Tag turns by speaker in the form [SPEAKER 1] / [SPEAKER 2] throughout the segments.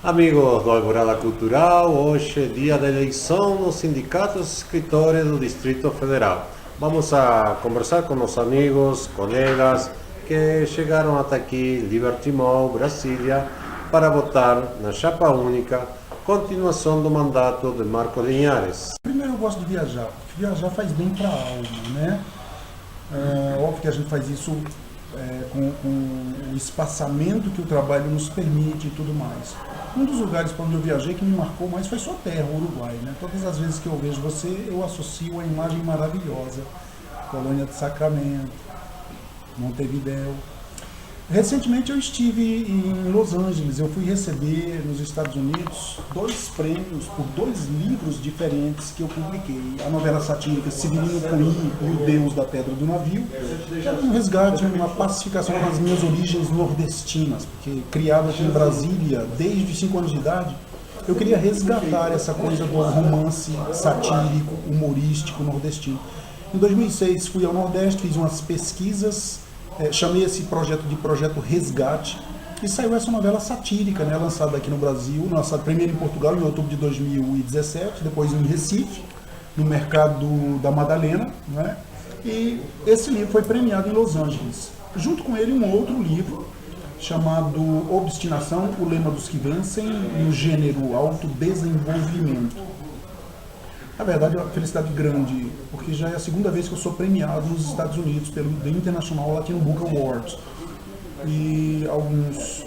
[SPEAKER 1] Amigos do Alvorada Cultural, hoje é dia da eleição nos sindicatos de escritores do Distrito Federal. Vamos a conversar com os amigos, colegas que chegaram até aqui, Liberty Mall, Brasília, para votar na chapa única, continuação do mandato de Marco Linhares.
[SPEAKER 2] Primeiro eu gosto de viajar, porque viajar faz bem para a alma, né? Óbvio que a gente faz isso com o espaçamento que o trabalho nos permite e tudo mais. Um dos lugares para onde eu viajei que me marcou mais foi sua terra, o Uruguai, né? Todas as vezes que eu vejo você, eu associo a imagem maravilhosa, Colônia de Sacramento, Montevidéu. Recentemente eu estive em Los Angeles, eu fui receber nos Estados Unidos 2 prêmios por 2 livros diferentes que eu publiquei. A novela satírica Severino Coim e O Deus da Pedra do Navio, que era um resgate, uma pacificação das minhas origens nordestinas, porque criado aqui em Brasília desde os 5 anos de idade, eu queria resgatar essa coisa do romance satírico, humorístico nordestino. Em 2006 fui ao Nordeste, fiz umas pesquisas, chamei esse projeto de Projeto Resgate, e saiu essa novela satírica, né, lançada aqui no Brasil, lançada primeiro em Portugal em outubro de 2017, depois em Recife, no Mercado da Madalena, né, e esse livro foi premiado em Los Angeles. Junto com ele um outro livro chamado Obstinação, o Lema dos que Vencem, e o Gênero Autodesenvolvimento. Na verdade, é uma felicidade grande, porque já é a segunda vez que eu sou premiado nos Estados Unidos pelo The International Latino Book Awards. E alguns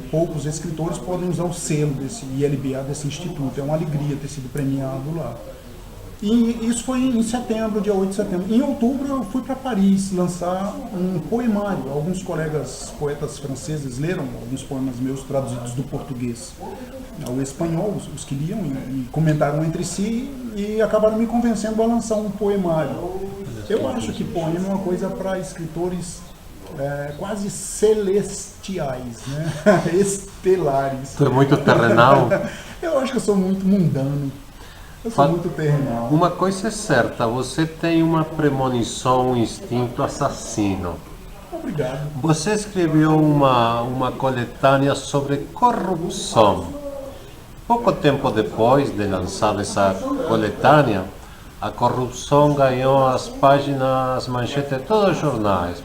[SPEAKER 2] poucos escritores podem usar o selo desse ILBA, desse instituto. É uma alegria ter sido premiado lá. E isso foi em setembro, dia 8 de setembro. Em outubro eu fui para Paris lançar um poemário. Alguns colegas poetas franceses leram alguns poemas meus traduzidos do português ao espanhol, os que liam, e comentaram entre si e acabaram me convencendo a lançar um poemário. Eu acho que poema é uma coisa para escritores quase celestiais, né? Estelares.
[SPEAKER 1] Tu é muito terrenal?
[SPEAKER 2] Eu acho que eu sou muito mundano. Eu sou muito terrenal.
[SPEAKER 1] Uma coisa é certa, você tem uma premonição, um instinto assassino.
[SPEAKER 2] Obrigado.
[SPEAKER 1] Você escreveu uma coletânea sobre corrupção. Pouco tempo depois de lançar essa coletânea, a corrupção ganhou as páginas, as manchetes de todos os jornais.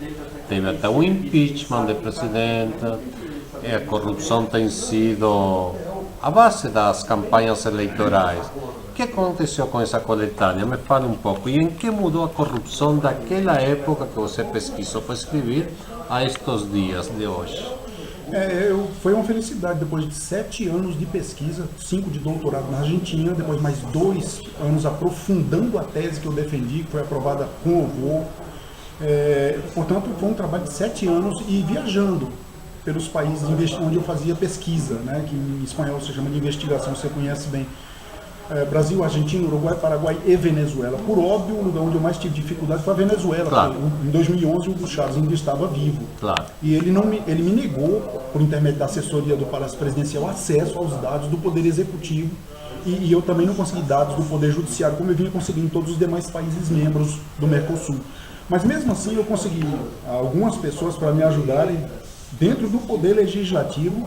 [SPEAKER 1] Teve até um impeachment de presidente, e a corrupção tem sido a base das campanhas eleitorais. O que aconteceu com essa coletânea? Me fale um pouco. E em que mudou a corrupção daquela época que você pesquisou para escrever a estes dias de hoje?
[SPEAKER 2] Foi uma felicidade, depois de 7 anos de pesquisa, 5 de doutorado na Argentina, depois mais 2 anos aprofundando a tese que eu defendi, que foi aprovada com louvor. Portanto, foi um trabalho de 7 anos e viajando pelos países onde eu fazia pesquisa, né, que em espanhol se chama de investigação, você conhece bem. Brasil, Argentina, Uruguai, Paraguai e Venezuela. Por óbvio, o lugar onde eu mais tive dificuldade foi a Venezuela.
[SPEAKER 1] Claro.
[SPEAKER 2] Em 2011 o Hugo Chávez ainda estava vivo.
[SPEAKER 1] Claro.
[SPEAKER 2] E ele me negou, por intermédio da assessoria do Palácio Presidencial, acesso aos dados do Poder Executivo. E eu também não consegui dados do Poder Judiciário, como eu vinha conseguindo em todos os demais países membros do Mercosul. Mas mesmo assim eu consegui algumas pessoas para me ajudarem dentro do Poder Legislativo,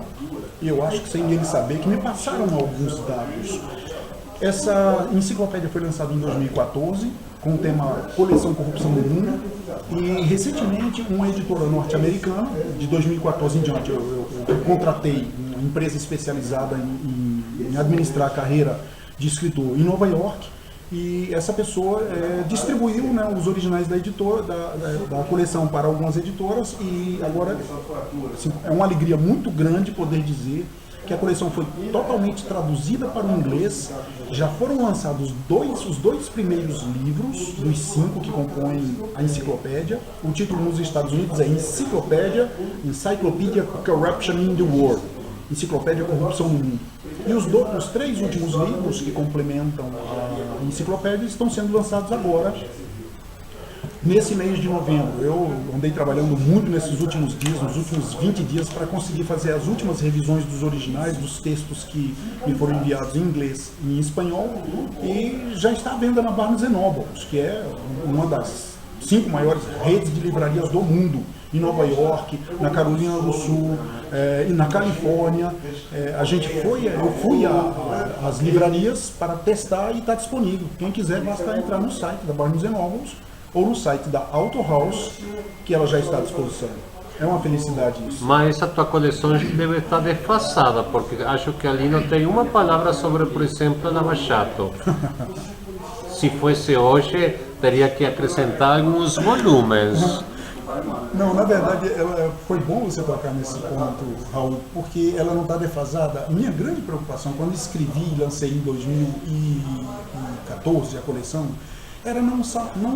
[SPEAKER 2] e eu acho que sem ele saber, que me passaram alguns dados. Essa enciclopédia foi lançada em 2014, com o tema Coleção Corrupção no Mundo, e recentemente uma editora norte-americana, de 2014 em diante, eu contratei uma empresa especializada em administrar a carreira de escritor em Nova York, e essa pessoa distribuiu, né, os originais da editora, da coleção para algumas editoras, e agora assim, é uma alegria muito grande poder dizer que a coleção foi totalmente traduzida para o inglês. Já foram lançados os 2 primeiros livros dos 5 que compõem a enciclopédia. O título nos Estados Unidos é Encyclopedia Corruption in the World, Enciclopédia Corrupção no Mundo. E os 3 últimos livros que complementam a enciclopédia estão sendo lançados agora, nesse mês de novembro. Eu andei trabalhando muito nesses últimos dias, nos últimos 20 dias, para conseguir fazer as últimas revisões dos originais, dos textos que me foram enviados em inglês e em espanhol, e já está à venda na Barnes & Noble, que é uma das 5 maiores redes de livrarias do mundo. em Nova York, na Carolina do Sul, e na Califórnia. Eu fui às livrarias para testar e está disponível. Quem quiser basta entrar no site da Barnes Nobles ou no site da Auto House, que ela já está à disposição. É uma felicidade isso.
[SPEAKER 1] Mas essa tua coleção deve estar defasada, porque acho que ali não tem uma palavra sobre, por exemplo, Lava Jato. Se fosse hoje, teria que acrescentar alguns volumes.
[SPEAKER 2] Não, na verdade, foi bom você tocar nesse ponto, Raul, porque ela não está defasada. Minha grande preocupação, quando escrevi e lancei em 2014 a coleção, era não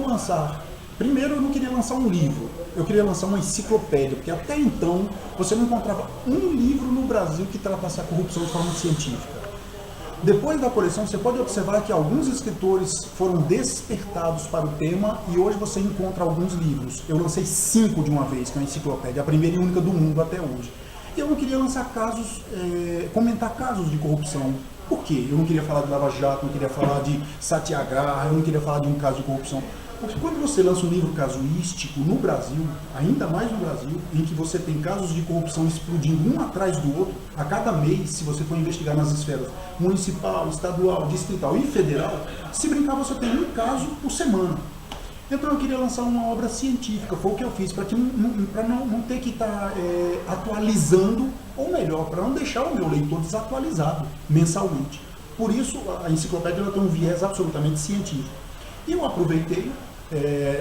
[SPEAKER 2] lançar. Primeiro, eu não queria lançar um livro, eu queria lançar uma enciclopédia, porque até então você não encontrava um livro no Brasil que tratasse a corrupção de forma científica. Depois da coleção, você pode observar que alguns escritores foram despertados para o tema e hoje você encontra alguns livros. Eu lancei 5 de uma vez, que é uma enciclopédia, a primeira e única do mundo até hoje. E eu não queria lançar casos, comentar casos de corrupção. Por quê? Eu não queria falar de Lava Jato, não queria falar de Satyagraha, eu não queria falar de um caso de corrupção. Porque quando você lança um livro casuístico no Brasil, ainda mais no Brasil, em que você tem casos de corrupção explodindo um atrás do outro, a cada mês, se você for investigar nas esferas municipal, estadual, distrital e federal, se brincar você tem um caso por semana. Então eu queria lançar uma obra científica, foi o que eu fiz, para não ter que estar atualizando, ou melhor, para não deixar o meu leitor desatualizado mensalmente. Por isso a enciclopédia ela tem um viés absolutamente científico. E eu aproveitei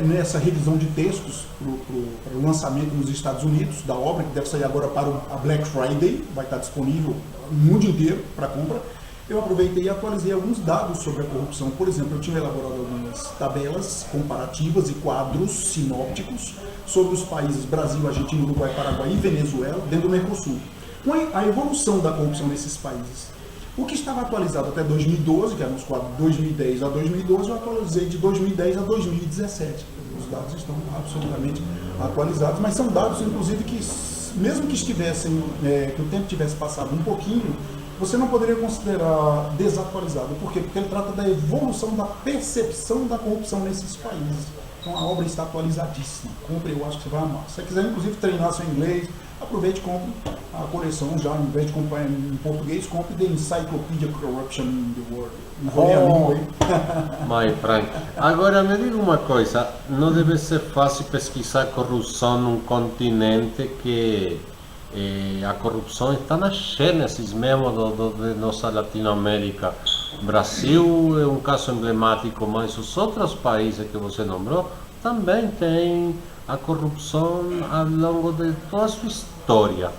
[SPEAKER 2] nessa revisão de textos para o lançamento nos Estados Unidos da obra, que deve sair agora para a Black Friday, vai estar disponível no mundo inteiro para compra. Eu aproveitei e atualizei alguns dados sobre a corrupção. Por exemplo, eu tinha elaborado algumas tabelas comparativas e quadros sinópticos sobre os países Brasil, Argentina, Uruguai, Paraguai e Venezuela, dentro do Mercosul, com a evolução da corrupção nesses países. O que estava atualizado até 2012, que eram os quadros de 2010 a 2012, eu atualizei de 2010 a 2017. Os dados estão absolutamente atualizados, mas são dados, inclusive, que mesmo que estivessem, que o tempo tivesse passado um pouquinho, você não poderia considerar desatualizado. Por quê? Porque ele trata da evolução da percepção da corrupção nesses países. Então a obra está atualizadíssima. Compre, eu acho que você vai amar. Se você quiser, inclusive, treinar seu inglês, aproveite e compre a coleção já, em vez de comprar em português, compre The Encyclopedia Corruption in the World. Não vou ler a língua aí.
[SPEAKER 1] My friend. Agora me diga uma coisa, não deve ser fácil pesquisar corrupção num continente que a corrupção está na gênesis mesmo de nossa Latinoamérica. Brasil é um caso emblemático, mas os outros países que você nombrou também têm a corrupção ao longo de toda a sua história.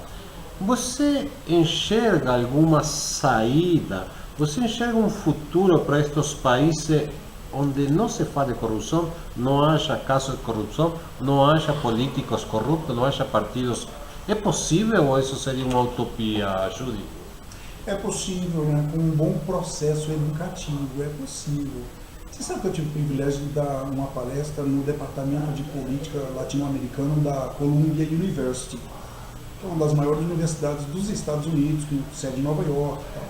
[SPEAKER 1] Você enxerga alguma saída? Você enxerga um futuro para estes países onde não se fala de corrupção, não haja casos de corrupção, não haja políticos corruptos, não haja partidos? É possível ou isso seria uma utopia, Judy?
[SPEAKER 2] É possível, né? Com um bom processo educativo, é possível. Você sabe que eu tive o privilégio de dar uma palestra no Departamento de Política Latino-Americano da Columbia University, que é uma das maiores universidades dos Estados Unidos, com sede em Nova York e tal.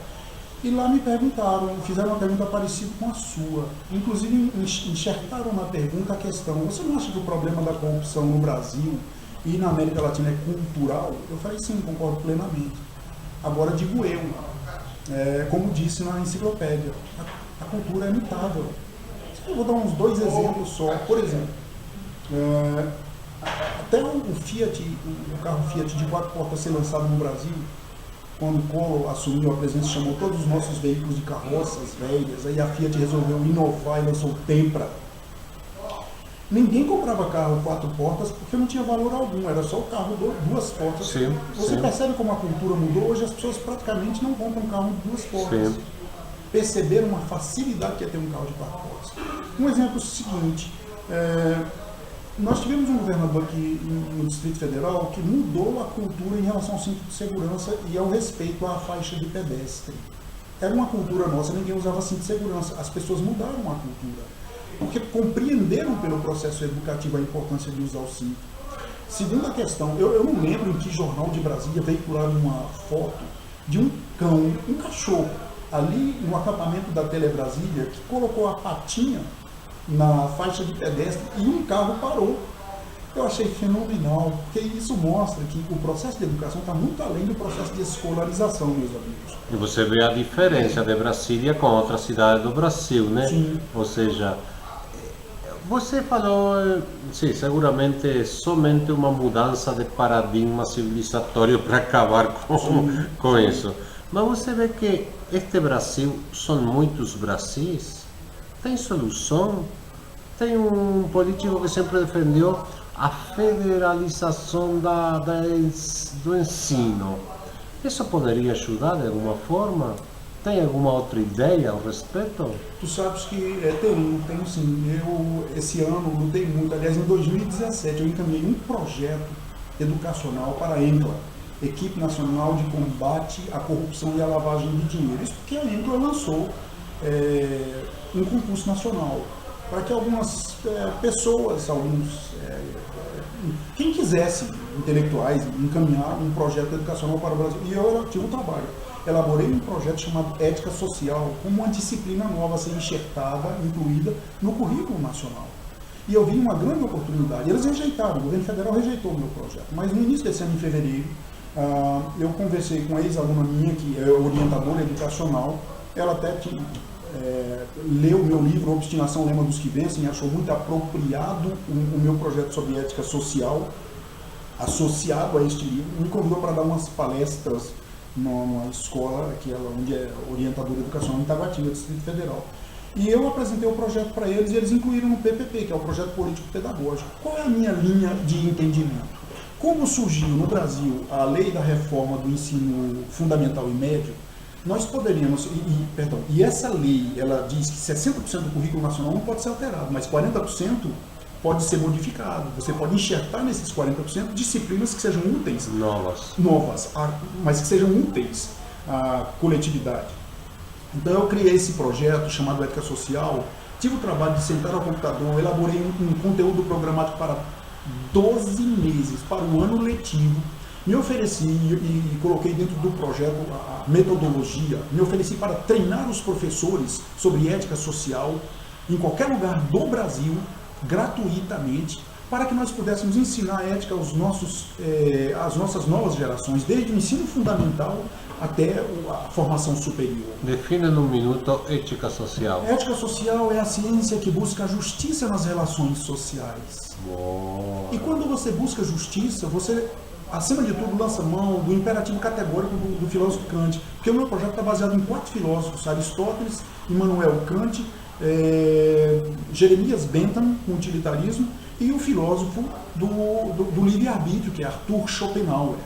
[SPEAKER 2] E lá me perguntaram, fizeram uma pergunta parecida com a sua. Inclusive enxertaram na pergunta a questão: você não acha que o problema da corrupção no Brasil e na América Latina é cultural? Eu falei sim, concordo plenamente. Agora digo eu, como disse na enciclopédia, a cultura é mutável. Eu vou dar uns 2 exemplos só. Por exemplo, até o Fiat, o carro Fiat de 4 portas ser lançado no Brasil, quando o Collor assumiu a presidência, chamou todos os nossos veículos de carroças velhas, aí a Fiat resolveu inovar e lançou o Tempra. Ninguém comprava carro 4 portas porque não tinha valor algum, era só o carro 2 portas.
[SPEAKER 1] Sim,
[SPEAKER 2] Você
[SPEAKER 1] sim.
[SPEAKER 2] percebe como a cultura mudou? Hoje as pessoas praticamente não compram carro de 2 portas.
[SPEAKER 1] Sim.
[SPEAKER 2] Perceberam uma facilidade que é ter um carro de 4 portas. Um exemplo seguinte, nós tivemos um governador aqui no Distrito Federal que mudou a cultura em relação ao cinto de segurança e ao respeito à faixa de pedestre. Era uma cultura nossa, ninguém usava cinto de segurança, as pessoas mudaram a cultura, porque compreenderam pelo processo educativo a importância de usar o cinto. Segunda questão, eu não lembro em que jornal de Brasília veicularam uma foto de um cão, um cachorro, ali no acampamento da Telebrasília, que colocou a patinha na faixa de pedestre e um carro parou. Eu achei fenomenal, porque isso mostra que o processo de educação está muito além do processo de escolarização, meus amigos.
[SPEAKER 1] E você vê a diferença de Brasília com outras cidades do Brasil, né?
[SPEAKER 2] Sim.
[SPEAKER 1] Ou seja, você falou, sim, seguramente é somente uma mudança de paradigma civilizatório para acabar com isso. Mas você vê que este Brasil são muitos Brasis? Tem solução? Tem um político que sempre defendeu a federalização do ensino. Isso poderia ajudar de alguma forma? Tem alguma outra ideia ao respeito?
[SPEAKER 2] Tu sabes que tenho sim. Eu, esse ano, lutei muito. Aliás, em 2017, eu encaminhei um projeto educacional para a ENCLA, Equipe Nacional de Combate à Corrupção e à Lavagem de Dinheiro. Isso porque a ENCLA lançou um concurso nacional para que algumas pessoas, quem quisesse, intelectuais, encaminhar um projeto educacional para o Brasil. E eu tive um trabalho. Elaborei um projeto chamado Ética Social, como uma disciplina nova a ser enxertada, incluída no currículo nacional. E eu vi uma grande oportunidade. Eles rejeitaram, o governo federal rejeitou o meu projeto. Mas no início desse ano, em fevereiro, eu conversei com uma ex-aluna minha, que é orientadora educacional. Ela até leu o meu livro Obstinação, Lema dos que Vencem, achou muito apropriado o meu projeto sobre ética social, associado a este livro. Me convidou para dar umas palestras numa escola, onde é orientadora educacional em Taguatinga, Distrito Federal. E eu apresentei o projeto para eles e eles incluíram no PPP, que é o Projeto Político Pedagógico. Qual é a minha linha de entendimento? Como surgiu no Brasil a lei da reforma do ensino fundamental e médio, nós poderíamos, e essa lei, ela diz que 60% do currículo nacional não pode ser alterado, mas 40% pode ser modificado. Você pode enxertar nesses 40% disciplinas que sejam úteis. Novas, mas que sejam úteis à coletividade. Então eu criei esse projeto chamado Ética Social, tive o trabalho de sentar ao computador, elaborei um conteúdo programático para 12 meses, para o ano letivo. Me ofereci e coloquei dentro do projeto a metodologia, me ofereci para treinar os professores sobre ética social em qualquer lugar do Brasil, gratuitamente, para que nós pudéssemos ensinar a ética às nossas novas gerações, desde o ensino fundamental até a formação superior.
[SPEAKER 1] Defina num minuto ética social.
[SPEAKER 2] Ética social é a ciência que busca a justiça nas relações sociais.
[SPEAKER 1] Boa.
[SPEAKER 2] E quando você busca justiça, você, acima de tudo, lança mão do imperativo categórico do filósofo Kant, porque o meu projeto está baseado em 4 filósofos: Aristóteles, Immanuel Kant, Jeremias Bentham, com utilitarismo, e o filósofo do livre-arbítrio, que é Arthur Schopenhauer.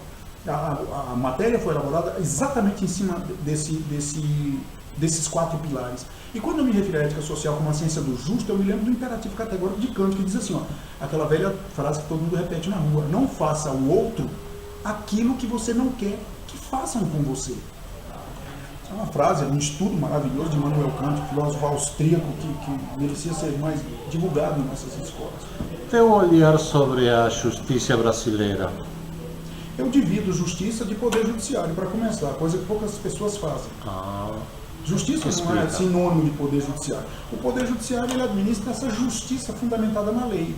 [SPEAKER 2] A matéria foi elaborada exatamente em cima desses 4 pilares. E quando eu me refiro à ética social como a ciência do justo, eu me lembro do imperativo categórico de Kant, que diz assim, aquela velha frase que todo mundo repete na rua: não faça ao outro aquilo que você não quer que façam com você. É uma frase, um estudo maravilhoso de Immanuel Kant, filósofo austríaco que merecia ser mais divulgado em nossas escolas.
[SPEAKER 1] Teu olhar sobre a justiça brasileira.
[SPEAKER 2] Eu divido justiça de poder judiciário, para começar, coisa que poucas pessoas fazem. Justiça não é sinônimo de poder judiciário. O poder judiciário, ele administra essa justiça fundamentada na lei.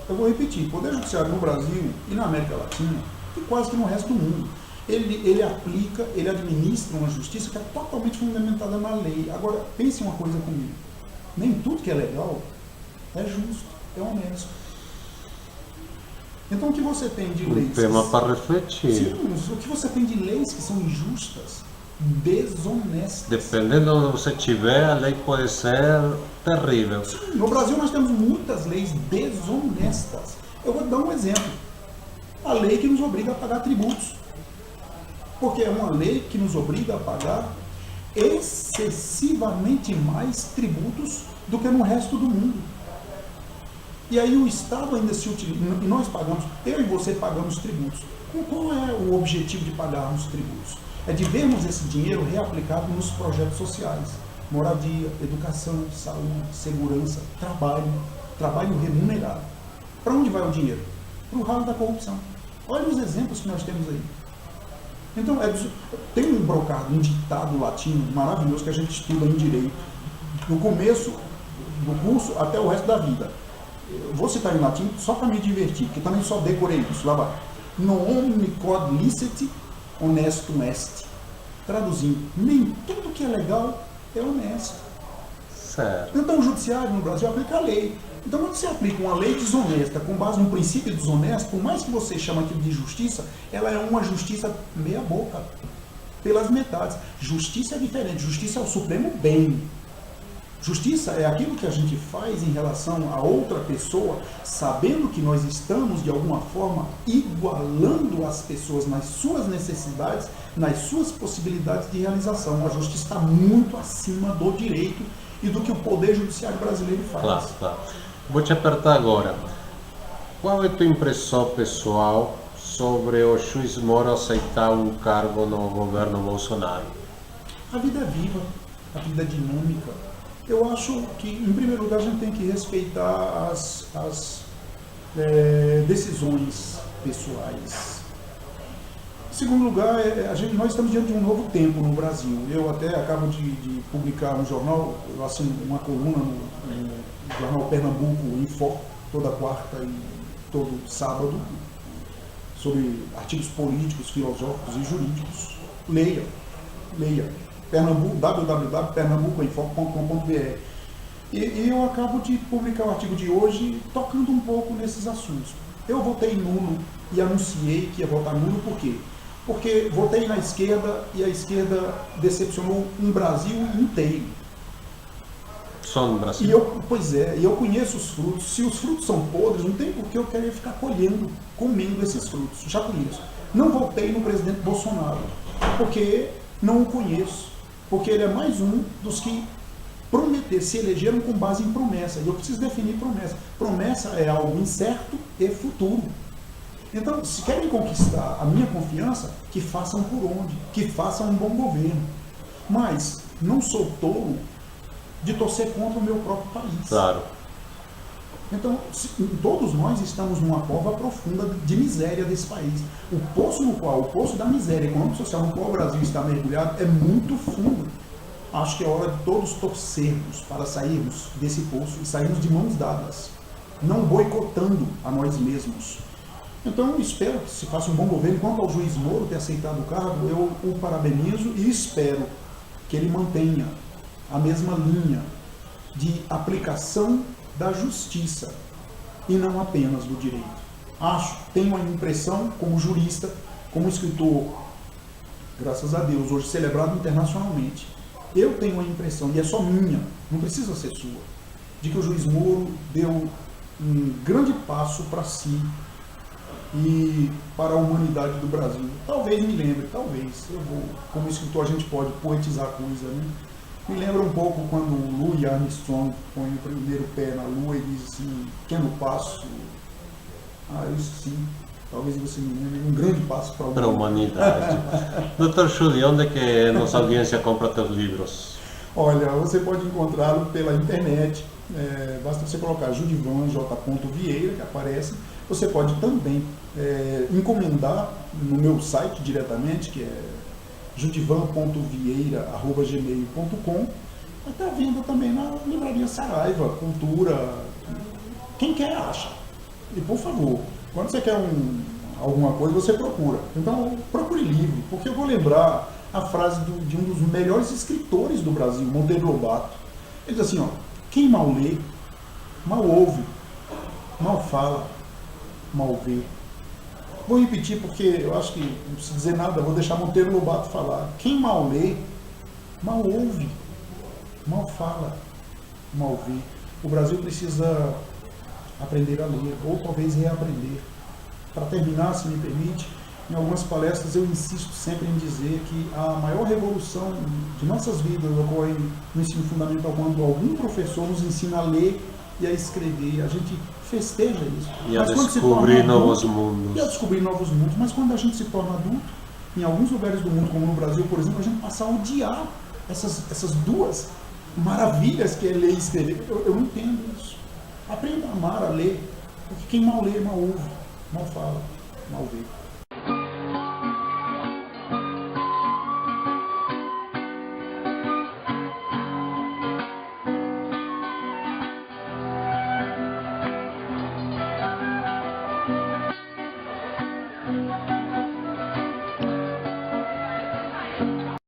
[SPEAKER 2] Eu vou repetir: poder judiciário no Brasil e na América Latina, e quase que no resto do mundo, ele aplica, ele administra uma justiça que é totalmente fundamentada na lei. Agora, pense uma coisa comigo: nem tudo que é legal é justo, é honesto. Então, o que você tem de leis...
[SPEAKER 1] Tema para refletir.
[SPEAKER 2] Sim, o que você tem de leis que são injustas, desonestas.
[SPEAKER 1] Dependendo de onde você estiver, a lei pode ser terrível.
[SPEAKER 2] Sim, no Brasil nós temos muitas leis desonestas. Eu vou dar um exemplo: a lei que nos obriga a pagar tributos. Porque é uma lei que nos obriga a pagar excessivamente mais tributos do que no resto do mundo. E aí o Estado ainda se utiliza, e nós pagamos, eu e você pagamos tributos. Qual é o objetivo de pagarmos tributos? É de vermos esse dinheiro reaplicado nos projetos sociais: moradia, educação, saúde, segurança, trabalho remunerado. Para onde vai o dinheiro? Para o ralo da corrupção. Olha os exemplos que nós temos aí. Então, tem um brocado, um ditado latino maravilhoso que a gente estuda em direito, do começo do curso até o resto da vida. Eu vou citar em latim só para me divertir, porque também só decorei isso. Lá vai. Non omni quod licet honestum est. Traduzindo, nem tudo que é legal é honesto.
[SPEAKER 1] Certo.
[SPEAKER 2] Então o judiciário no Brasil aplica a lei. Então quando você aplica uma lei desonesta com base num princípio desonesto, por mais que você chame aquilo de justiça, ela é uma justiça meia boca, pelas metades. Justiça é diferente, justiça é o supremo bem. Justiça é aquilo que a gente faz em relação a outra pessoa, sabendo que nós estamos, de alguma forma, igualando as pessoas nas suas necessidades, nas suas possibilidades de realização. A justiça está muito acima do direito e do que o Poder Judiciário brasileiro faz.
[SPEAKER 1] Claro, claro. Vou te apertar agora. Qual é a tua impressão pessoal sobre o juiz Moro aceitar um cargo no governo Bolsonaro?
[SPEAKER 2] A vida é viva, a vida é dinâmica. Eu acho que, em primeiro lugar, a gente tem que respeitar as decisões pessoais. Em segundo lugar, nós estamos diante de um novo tempo no Brasil. Eu até acabo de publicar um jornal, eu assino uma coluna no jornal Pernambuco em Foco, toda quarta e todo sábado, sobre artigos políticos, filosóficos e jurídicos. Leia. Pernambuco, www.pernambucoemfoco.com.br. E eu acabo de publicar o artigo de hoje tocando um pouco nesses assuntos. Eu votei nulo e anunciei que ia votar nulo por quê? Porque votei na esquerda e a esquerda decepcionou um Brasil inteiro.
[SPEAKER 1] Só no Brasil?
[SPEAKER 2] E eu conheço os frutos. Se os frutos são podres, não tem por que eu querer ficar comendo esses frutos. Já conheço. Não votei no presidente Bolsonaro, porque não o conheço. Porque ele é mais um dos que se elegeram com base em promessa. E eu preciso definir promessa. Promessa é algo incerto e futuro. Então, se querem conquistar a minha confiança, que façam por onde? Que façam um bom governo. Mas não sou tolo de torcer contra o meu próprio país.
[SPEAKER 1] Claro.
[SPEAKER 2] Então, todos nós estamos numa cova profunda de miséria desse país. O poço da miséria econômica e social no qual o Brasil está mergulhado é muito fundo. Acho que é hora de todos torcermos para sairmos desse poço e sairmos de mãos dadas, não boicotando a nós mesmos. Então, eu espero que se faça um bom governo. Quanto ao juiz Moro ter aceitado o cargo, eu o parabenizo e espero que ele mantenha a mesma linha de aplicação da justiça e não apenas do direito. Tenho a impressão, como jurista, como escritor, graças a Deus, hoje celebrado internacionalmente, eu tenho a impressão, e é só minha, não precisa ser sua, de que o juiz Moro deu um grande passo para si e para a humanidade do Brasil. Talvez me lembre, como escritor a gente pode poetizar a coisa, né? Me lembra um pouco quando o Louis Armstrong põe o primeiro pé na Lua e diz assim, pequeno passo, isso sim, talvez você me lembre, um grande passo para a humanidade.
[SPEAKER 1] Dr. Chuli, onde é que nossa audiência compra teus livros?
[SPEAKER 2] Olha, você pode encontrá-lo pela internet, basta você colocar Judivan J. Vieira, que aparece. Você pode também encomendar no meu site diretamente, que é judivan.vieira@gmail.com. Está venda também na livraria Saraiva, Cultura, quem quer acha. E por favor, quando você quer alguma coisa, você procura. Então procure livro, porque eu vou lembrar a frase de um dos melhores escritores do Brasil, Monteiro Lobato. Ele diz assim, quem mal lê, mal ouve, mal fala, mal vê. Vou repetir porque eu acho que não preciso dizer nada, vou deixar Monteiro Lobato falar. Quem mal lê, mal ouve, mal fala, mal vê. O Brasil precisa aprender a ler, ou talvez reaprender. Para terminar, se me permite, em algumas palestras eu insisto sempre em dizer que a maior revolução de nossas vidas ocorre no ensino fundamental, quando algum professor nos ensina a ler e a escrever. A gente festeja isso.
[SPEAKER 1] E a descobrir novos mundos.
[SPEAKER 2] Mas quando a gente se torna adulto, em alguns lugares do mundo, como no Brasil, por exemplo, a gente passa a odiar essas duas maravilhas que é ler e escrever. Eu não entendo isso. Aprenda a amar, a ler, porque quem mal lê, mal ouve, mal fala, mal vê.